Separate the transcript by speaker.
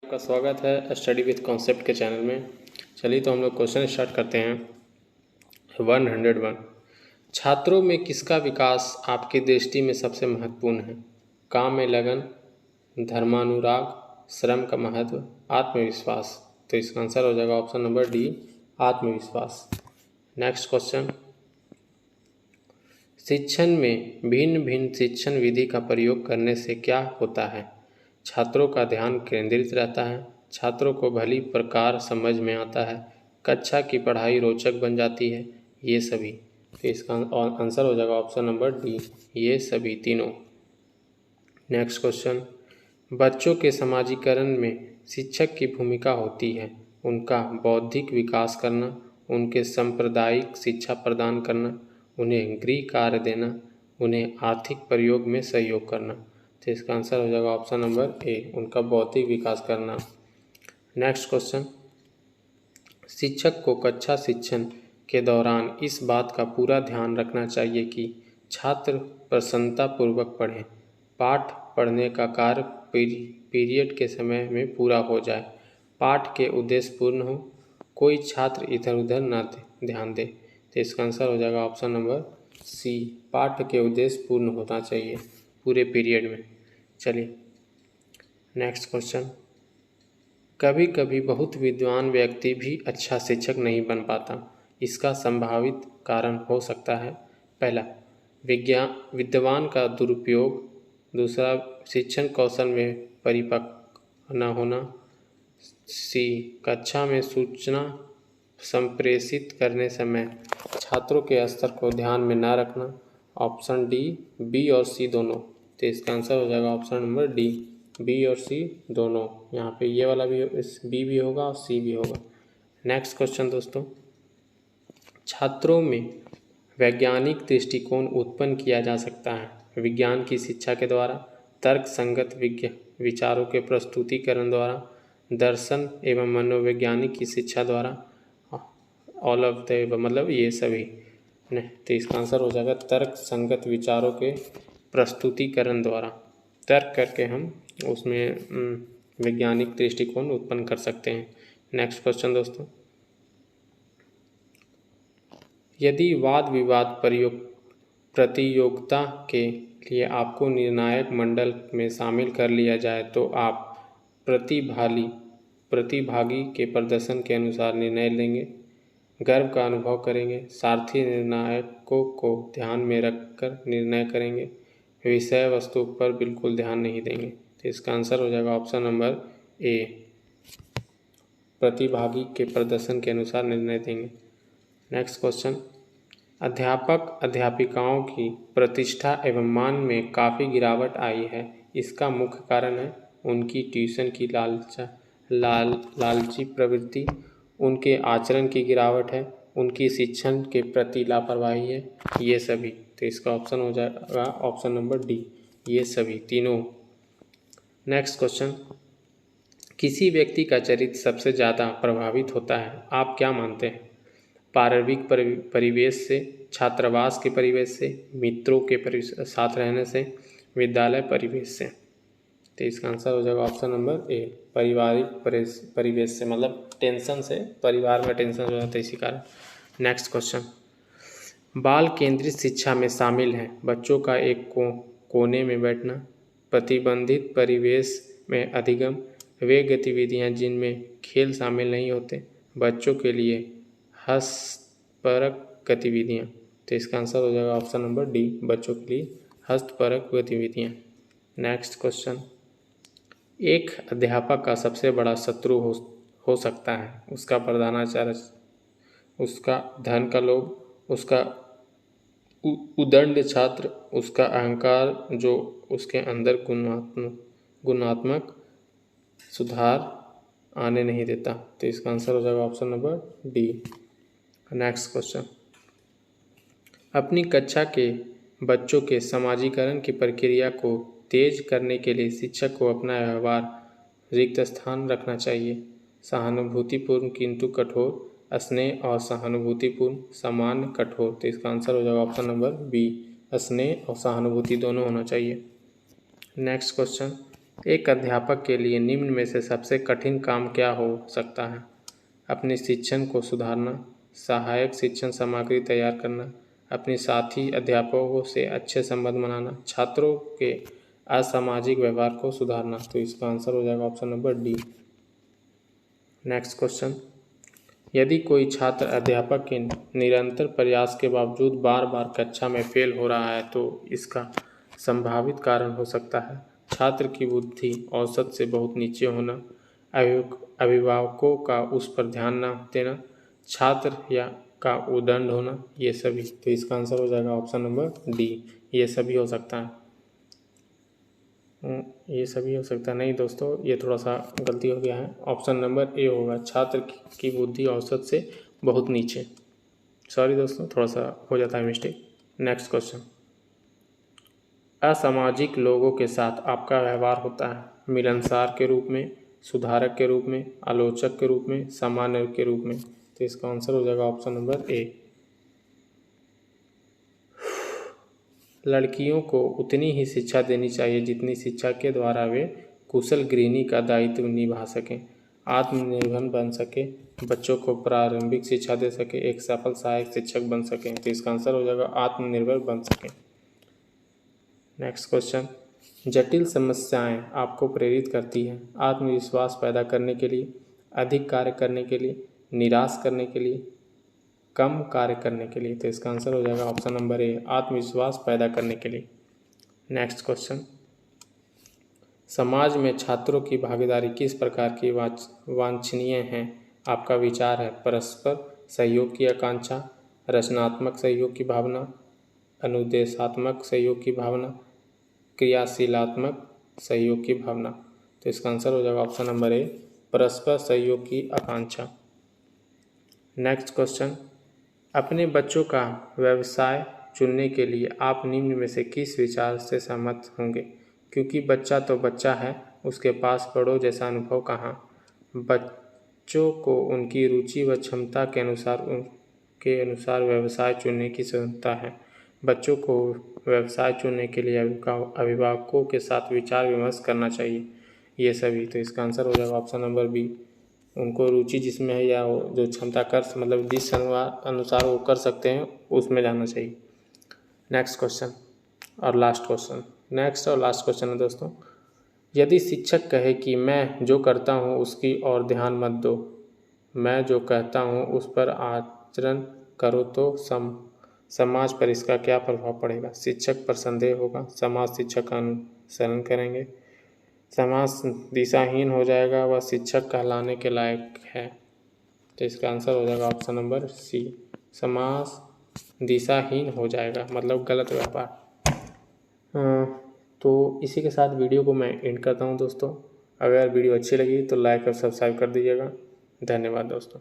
Speaker 1: आपका स्वागत है स्टडी विथ कॉन्सेप्ट के चैनल में। चलिए तो हम लोग क्वेश्चन स्टार्ट करते हैं। 101 छात्रों में किसका विकास आपकी दृष्टि में सबसे महत्वपूर्ण है? काम में लगन, धर्मानुराग, श्रम का महत्व, आत्मविश्वास। तो इसका आंसर हो जाएगा ऑप्शन नंबर डी, आत्मविश्वास। नेक्स्ट क्वेश्चन, शिक्षण में भिन्न भिन्न शिक्षण विधि का प्रयोग करने से क्या होता है? छात्रों का ध्यान केंद्रित रहता है, छात्रों को भली प्रकार समझ में आता है, कक्षा की पढ़ाई रोचक बन जाती है, ये सभी। तो इसका आंसर हो जाएगा ऑप्शन नंबर डी, ये सभी तीनों। नेक्स्ट क्वेश्चन, बच्चों के समाजीकरण में शिक्षक की भूमिका होती है उनका बौद्धिक विकास करना, उनके सांप्रदायिक शिक्षा प्रदान करना, उन्हें गृह कार्य देना, उन्हें आर्थिक प्रयोग में सहयोग करना। तो इसका आंसर हो जाएगा ऑप्शन नंबर ए, उनका बौद्धिक विकास करना। नेक्स्ट क्वेश्चन, शिक्षक को कक्षा शिक्षण के दौरान इस बात का पूरा ध्यान रखना चाहिए कि छात्र प्रसन्नतापूर्वक पढ़ें, पाठ पढ़ने का कार्य पीरियड के समय में पूरा हो जाए, पाठ के उद्देश्य पूर्ण हो, कोई छात्र इधर उधर ना ध्यान दे। तो इसका आंसर हो जाएगा ऑप्शन नंबर सी, पाठ के उद्देश्य पूर्ण होना चाहिए पूरे पीरियड में। चलिए नेक्स्ट क्वेश्चन, कभी कभी बहुत विद्वान व्यक्ति भी अच्छा शिक्षक नहीं बन पाता, इसका संभावित कारण हो सकता है? पहला, विद्वान का दुरुपयोग, दूसरा शिक्षण कौशल में परिपक्व न होना, सी कक्षा में सूचना संप्रेषित करने समय छात्रों के स्तर को ध्यान में न रखना, ऑप्शन डी, बी और सी दोनों। तो इसका आंसर हो जाएगा ऑप्शन नंबर डी, बी और सी दोनों। यहाँ पे ये वाला भी, इस बी भी होगा और सी भी होगा। नेक्स्ट क्वेश्चन दोस्तों, छात्रों में वैज्ञानिक दृष्टिकोण उत्पन्न किया जा सकता है विज्ञान की शिक्षा के द्वारा, तर्क संगत विचारों के प्रस्तुतिकरण द्वारा, दर्शन एवं मनोवैज्ञानिक की शिक्षा द्वारा, ऑल ऑफ द मतलब ये सभी। नहीं, तो इसका आंसर हो जाएगा तर्क संगत विचारों के प्रस्तुतिकरण द्वारा। तर्क करके हम उसमें वैज्ञानिक दृष्टिकोण उत्पन्न कर सकते हैं। नेक्स्ट क्वेश्चन दोस्तों, यदि वाद विवाद प्रतियोगिता के लिए आपको निर्णायक मंडल में शामिल कर लिया जाए तो आप प्रतिभागी के प्रदर्शन के अनुसार निर्णय लेंगे, गर्व का अनुभव करेंगे, सारथी निर्णायकों को ध्यान में रखकर निर्णय करेंगे, विषय वस्तु पर बिल्कुल ध्यान नहीं देंगे। तो इसका आंसर हो जाएगा ऑप्शन नंबर ए, प्रतिभागी के प्रदर्शन के अनुसार निर्णय देंगे। नेक्स्ट क्वेश्चन, अध्यापक अध्यापिकाओं की प्रतिष्ठा एवं मान में काफ़ी गिरावट आई है, इसका मुख्य कारण है उनकी ट्यूशन की लालची प्रवृत्ति, उनके आचरण की गिरावट है, उनकी शिक्षण के प्रति लापरवाही है, ये सभी। तो इसका ऑप्शन हो जाएगा ऑप्शन नंबर डी, ये सभी तीनों। नेक्स्ट क्वेश्चन, किसी व्यक्ति का चरित्र सबसे ज़्यादा प्रभावित होता है, आप क्या मानते हैं? पारिवारिक परिवेश से, छात्रावास के परिवेश से, मित्रों के साथ रहने से, विद्यालय परिवेश से। तो इसका आंसर हो जाएगा ऑप्शन नंबर ए, पारिवारिक परिवेश से, मतलब टेंशन से, परिवार में टेंशन हो जाता है इसी कारण। नेक्स्ट क्वेश्चन, बाल केंद्रित शिक्षा में शामिल है बच्चों का एक कोने में बैठना, प्रतिबंधित परिवेश में अधिगम, वे गतिविधियां जिनमें खेल शामिल नहीं होते, बच्चों के लिए हस्तपरक गतिविधियां। तो इसका आंसर हो जाएगा ऑप्शन नंबर डी, बच्चों के लिए हस्तपरक गतिविधियां। नेक्स्ट क्वेश्चन, एक अध्यापक का सबसे बड़ा शत्रु हो सकता है उसका प्रधानाचार्य, उसका धन का लोभ, उसका उदंड छात्र, उसका अहंकार जो उसके अंदर गुणात्मक सुधार आने नहीं देता। तो इसका आंसर हो जाएगा option number D. Next question, अपनी कक्षा के बच्चों के समाजीकरण की प्रक्रिया को तेज करने के लिए शिक्षक को अपना व्यवहार रिक्त स्थान रखना चाहिए, सहानुभूतिपूर्ण किंतु कठोर, स्नेह और सहानुभूतिपूर्ण, सामान्य कठोर। तो इसका आंसर हो जाएगा ऑप्शन नंबर बी, स्नेह और सहानुभूति दोनों होना चाहिए। नेक्स्ट क्वेश्चन, एक अध्यापक के लिए निम्न में से सबसे कठिन काम क्या हो सकता है? अपने शिक्षण को सुधारना, सहायक शिक्षण सामग्री तैयार करना, अपने साथी अध्यापकों से अच्छे संबंध बनाना, छात्रों के असामाजिक व्यवहार को सुधारना। तो इसका आंसर हो जाएगा option number D. Next question, यदि कोई छात्र अध्यापक के निरंतर प्रयास के बावजूद बार बार कक्षा में फेल हो रहा है तो इसका संभावित कारण हो सकता है छात्र की बुद्धि औसत से बहुत नीचे होना, अभिभावकों का उस पर ध्यान न देना, छात्र का उद्दंड होना, ये सभी। तो इसका आंसर हो जाएगा ऑप्शन नंबर डी, ये सभी हो सकता है। ये सभी हो सकता है नहीं दोस्तों, ये थोड़ा सा गलती हो गया है। ऑप्शन नंबर ए होगा, छात्र की बुद्धि औसत से बहुत नीचे। सॉरी दोस्तों, थोड़ा सा हो जाता है मिस्टेक। नेक्स्ट क्वेश्चन, असामाजिक लोगों के साथ आपका व्यवहार होता है मिलनसार के रूप में, सुधारक के रूप में, आलोचक के रूप में, सामान्य के रूप में। तो इसका आंसर हो जाएगा ऑप्शन नंबर ए। लड़कियों को उतनी ही शिक्षा देनी चाहिए जितनी शिक्षा के द्वारा वे कुशल गृहिणी का दायित्व निभा सकें, आत्मनिर्भर बन सके, बच्चों को प्रारंभिक शिक्षा दे सके, एक सफल सहायक शिक्षक बन सकें। तो इसका आंसर हो जाएगा आत्मनिर्भर बन सकें। नेक्स्ट क्वेश्चन, जटिल समस्याएं आपको प्रेरित करती हैं आत्मविश्वास पैदा करने के लिए, अधिक कार्य करने के लिए, निराश करने के लिए, कम कार्य करने के लिए। तो इसका आंसर हो जाएगा ऑप्शन नंबर ए, आत्मविश्वास पैदा करने के लिए। नेक्स्ट क्वेश्चन, समाज में छात्रों की भागीदारी किस प्रकार की वांछनीय है? आपका विचार है परस्पर सहयोग की आकांक्षा, रचनात्मक सहयोग की भावना, अनुदेशात्मक सहयोग की भावना, क्रियाशीलात्मक सहयोग की भावना। तो इसका आंसर हो जाएगा ऑप्शन नंबर ए, परस्पर सहयोग की आकांक्षा। नेक्स्ट क्वेश्चन, अपने बच्चों का व्यवसाय चुनने के लिए आप निम्न में से किस विचार से सहमत होंगे? क्योंकि बच्चा तो बच्चा है, उसके पास बड़ों जैसा अनुभव कहाँ। बच्चों को उनकी रुचि व क्षमता के अनुसार व्यवसाय चुनने की स्वतंत्रता है। बच्चों को व्यवसाय चुनने के लिए अभिभावकों के साथ विचार विमर्श करना चाहिए, ये सभी। तो इसका आंसर हो जाएगा ऑप्शन नंबर बी, उनको रुचि जिसमें है या जो क्षमता कर मतलब जिस अनुसार वो कर सकते हैं उसमें जाना चाहिए। नेक्स्ट क्वेश्चन और लास्ट क्वेश्चन है दोस्तों, यदि शिक्षक कहे कि मैं जो करता हूँ उसकी ओर ध्यान मत दो, मैं जो कहता हूँ उस पर आचरण करो, तो समाज पर इसका क्या प्रभाव पड़ेगा? शिक्षक पर संदेह होगा, समाज शिक्षक का अनुसरण करेंगे, समाज दिशाहीन हो जाएगा, वह शिक्षक कहलाने के लायक है। तो इसका आंसर हो जाएगा ऑप्शन नंबर सी, समाज दिशाहीन हो जाएगा मतलब गलत व्यापार। तो इसी के साथ वीडियो को मैं एंड करता हूँ दोस्तों। अगर वीडियो अच्छी लगी तो लाइक और सब्सक्राइब कर दीजिएगा। धन्यवाद दोस्तों।